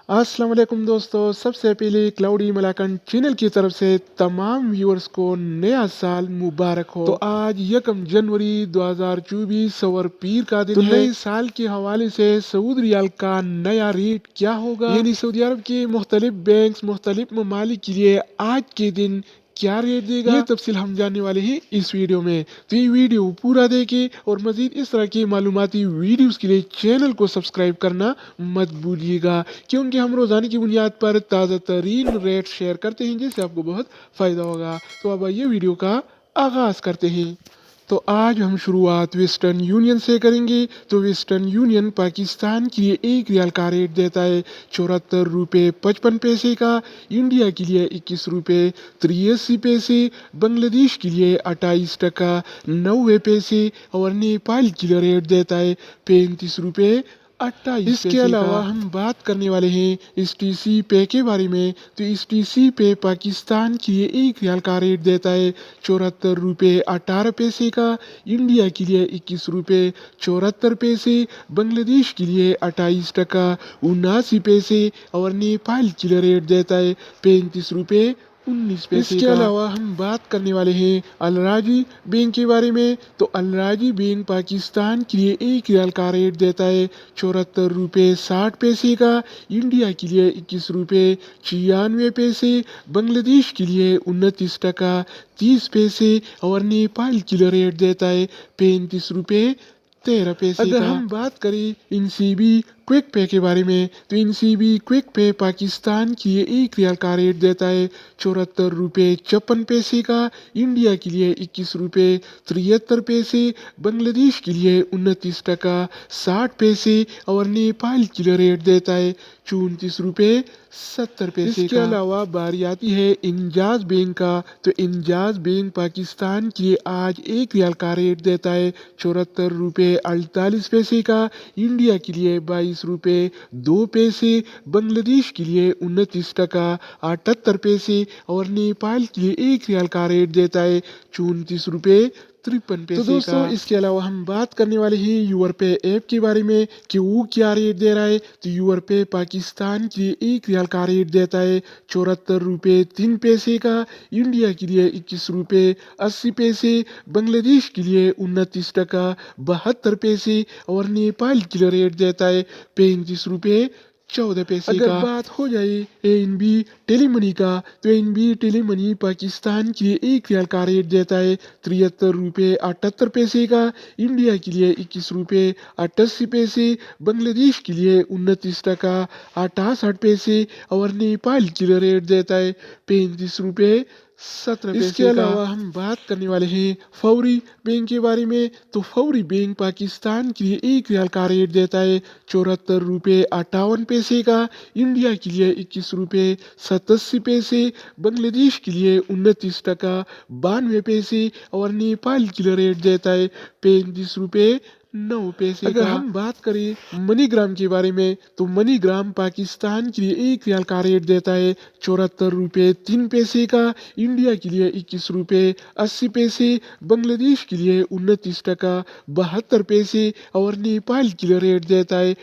अस्सलाम वालेकुम दोस्तों, सबसे पहले क्लाउडी मलाकन चैनल की तरफ से तमाम व्यूअर्स को नया साल मुबारक हो। तो आज 1 जनवरी 2024 और पीर का दिन है। नए साल के हवाले से सऊदी रियाल का नया रेट क्या होगा, यानी सऊदी अरब के मुख्तलिफ बैंक मुख्तलिफ ममालिक के लिए आज के दिन क्या रेट देगा, ये तफसील हम जानने वाले हैं इस वीडियो में। तो ये वीडियो पूरा देखें और मजीद इस तरह की मालूमाती वीडियोस के लिए चैनल को सब्सक्राइब करना मत भूलिएगा, क्योंकि हम रोजाना की बुनियाद पर ताज़ा तरीन रेट शेयर करते हैं जिससे आपको बहुत फ़ायदा होगा। तो अब आइए वीडियो का आगाज़ करते हैं। तो आज हम शुरुआत वेस्टर्न यूनियन से करेंगे। तो वेस्टर्न यूनियन पाकिस्तान के लिए 1 रियाल का रेट देता है 74 रुपये 55 पैसे का, इंडिया के लिए 21 रुपये 83 पैसे, बांग्लादेश के लिए 28 टका 90 पैसे और नेपाल के लिए रेट देता है 35 रुपये 28 पैसे। इसके अलावा हम बात करने वाले हैं STC पे के बारे में। तो STC पे पाकिस्तान के लिए 1 रियाल का रेट देता है 74 रुपये 18 पैसे का, इंडिया के लिए 21 रुपये 74 पैसे, बांग्लादेश के लिए 28 टका 79 पैसे और नेपाल के लिए रेट देता है 35 रुपये 19 पैसे। इसके अलावा हम बात करने वाले हैं अलराजी बैंक के बारे में। तो अलराजी बैंक पाकिस्तान के लिए 1 रियाल का रेट देता है 74 रुपये 60 पैसे का, इंडिया के लिए 21 रुपये 96 पैसे, बांग्लादेश के लिए 29 टका 30 पैसे और नेपाल के लिए रेट देता है 35 रुपये 13 पैसे। अगर हम बात करें इनसीबी क्विक पे के बारे में, तो इनसीबी क्विक पे पाकिस्तान के लिए 1 रियाल का रेट देता है 74 रुपये 56 पैसे का, इंडिया के लिए 21 रुपये 73 पैसे, बांग्लादेश के लिए 29 टका 60 पैसे और नेपाल के लिए रेट देता है 34 रुपये 70 पैसे। इसके अलावा बारी आती है इंजाज बैंक का। तो इंजाज बैंक पाकिस्तान के लिए आज 1 रियाल का रेट देता है 74 रुपये 48 पैसे का, इंडिया के लिए 22 रुपये 2 पैसे, बांग्लादेश के लिए 29 टका 78 पैसे और नेपाल के लिए 1 रियाल का रेट देता है 34 रुपये 53 पैसे। तो दोस्तों इसके अलावा हम बात करने वाले हैं यूरपे ऐप के बारे में कि वो क्या रेट दे रहा है। तो यूरपे पाकिस्तान के लिए 1 रियाल का रेट देता है 74 रुपये 3 पैसे का, इंडिया के लिए 21 रुपये 80 पैसे, बांग्लादेश के लिए 29 टका 72 पैसे और नेपाल के लिए रेट देता है 35 रुपये 14 पैसे का। अगर बात हो जाए ANB टेलीमनी का, तो ANB टेलीमनी पाकिस्तान के लिए 1 रियाल का रेट देता है 73 रुपये 78 पैसे का, इंडिया के लिए 21 रुपये 88 पैसे, बांग्लादेश के लिए 29 टका 68 पैसे और नेपाल के लिए रेट देता है 35 रुपये 17 पैसे। इसके अलावा हम बात करने वाले हैं फौरी बैंक के बारे में। तो फौरी बैंक पाकिस्तान के लिए 1 रियाल का रेट देता है 74 रुपये 58 पैसे का, इंडिया के लिए 21 रुपये 87 पैसे, बांग्लादेश के लिए 29 टका 92 पैसे और नेपाल के लिए रेट देता है 35 रुपये 9 पैसे। अगर हम बात करें मनीग्राम के बारे में, तो मनीग्राम पाकिस्तान के लिए 1 रियाल का रेट देता है 74 रुपये 3 पैसे का, इंडिया के लिए 21 रुपये 80 पैसे, बांग्लादेश के लिए 29 टका 72 पैसे और नेपाल के लिए रेट देता है